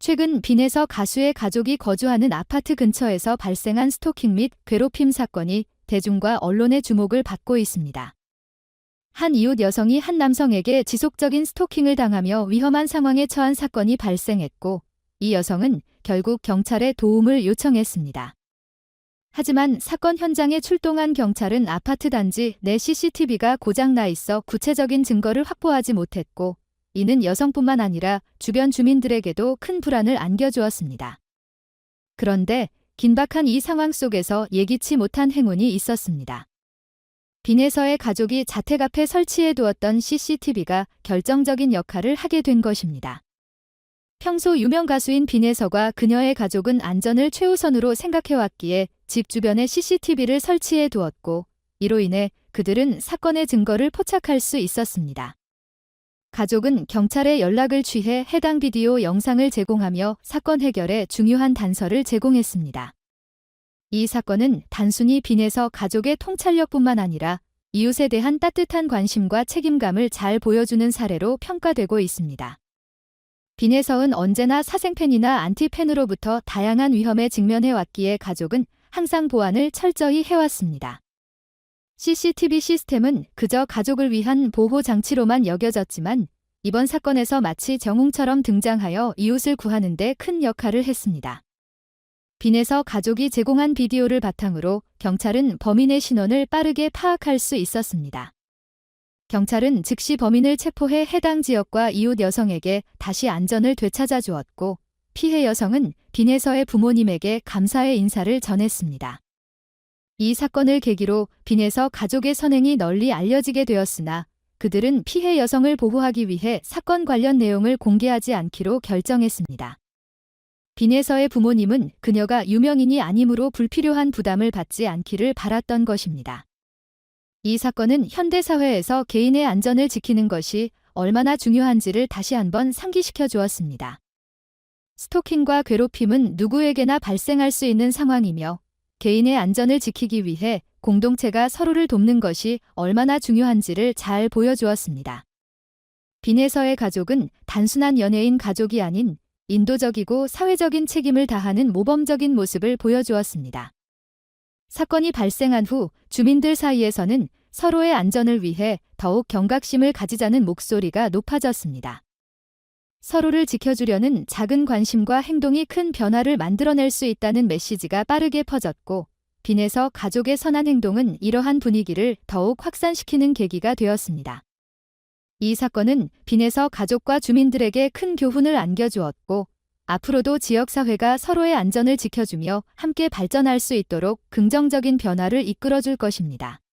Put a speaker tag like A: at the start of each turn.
A: 최근 빈에서 가수의 가족이 거주하는 아파트 근처에서 발생한 스토킹 및 괴롭힘 사건이 대중과 언론의 주목을 받고 있습니다. 한 이웃 여성이 한 남성에게 지속적인 스토킹을 당하며 위험한 상황에 처한 사건이 발생했고, 이 여성은 결국 경찰에 도움을 요청했습니다. 하지만 사건 현장에 출동한 경찰은 아파트 단지 내 CCTV가 고장나 있어 구체적인 증거를 확보하지 못했고, 이는 여성뿐만 아니라 주변 주민들에게도 큰 불안을 안겨주었습니다. 그런데 긴박한 이 상황 속에서 예기치 못한 행운이 있었습니다. 빈에서의 가족이 자택 앞에 설치해 두었던 CCTV가 결정적인 역할을 하게 된 것입니다. 평소 유명 가수인 빈에서와 그녀의 가족은 안전을 최우선으로 생각해왔기에 집 주변에 CCTV를 설치해 두었고, 이로 인해 그들은 사건의 증거를 포착할 수 있었습니다. 가족은 경찰에 연락을 취해 해당 비디오 영상을 제공하며 사건 해결에 중요한 단서를 제공했습니다. 이 사건은 단순히 빈에서 가족의 통찰력뿐만 아니라 이웃에 대한 따뜻한 관심과 책임감을 잘 보여주는 사례로 평가되고 있습니다. 빈에서는 언제나 사생팬이나 안티팬으로부터 다양한 위험에 직면해왔기에 가족은 항상 보안을 철저히 해왔습니다. CCTV 시스템은 그저 가족을 위한 보호 장치로만 여겨졌지만 이번 사건에서 마치 정웅처럼 등장하여 이웃을 구하는 데 큰 역할을 했습니다. 빈에서 가족이 제공한 비디오를 바탕으로 경찰은 범인의 신원을 빠르게 파악할 수 있었습니다. 경찰은 즉시 범인을 체포해 해당 지역과 이웃 여성에게 다시 안전을 되찾아 주었고, 피해 여성은 빈에서의 부모님에게 감사의 인사를 전했습니다. 이 사건을 계기로 빈에서 가족의 선행이 널리 알려지게 되었으나 그들은 피해 여성을 보호하기 위해 사건 관련 내용을 공개하지 않기로 결정했습니다. 빈에서의 부모님은 그녀가 유명인이 아니므로 불필요한 부담을 받지 않기를 바랐던 것입니다. 이 사건은 현대사회에서 개인의 안전을 지키는 것이 얼마나 중요한지를 다시 한번 상기시켜 주었습니다. 스토킹과 괴롭힘은 누구에게나 발생할 수 있는 상황이며 개인의 안전을 지키기 위해 공동체가 서로를 돕는 것이 얼마나 중요한지를 잘 보여주었습니다. 빈에서의 가족은 단순한 연예인 가족이 아닌 인도적이고 사회적인 책임을 다하는 모범적인 모습을 보여주었습니다. 사건이 발생한 후 주민들 사이에서는 서로의 안전을 위해 더욱 경각심을 가지자는 목소리가 높아졌습니다. 서로를 지켜주려는 작은 관심과 행동이 큰 변화를 만들어낼 수 있다는 메시지가 빠르게 퍼졌고, 빈에서 가족의 선한 행동은 이러한 분위기를 더욱 확산시키는 계기가 되었습니다. 이 사건은 빈에서 가족과 주민들에게 큰 교훈을 안겨주었고, 앞으로도 지역사회가 서로의 안전을 지켜주며 함께 발전할 수 있도록 긍정적인 변화를 이끌어줄 것입니다.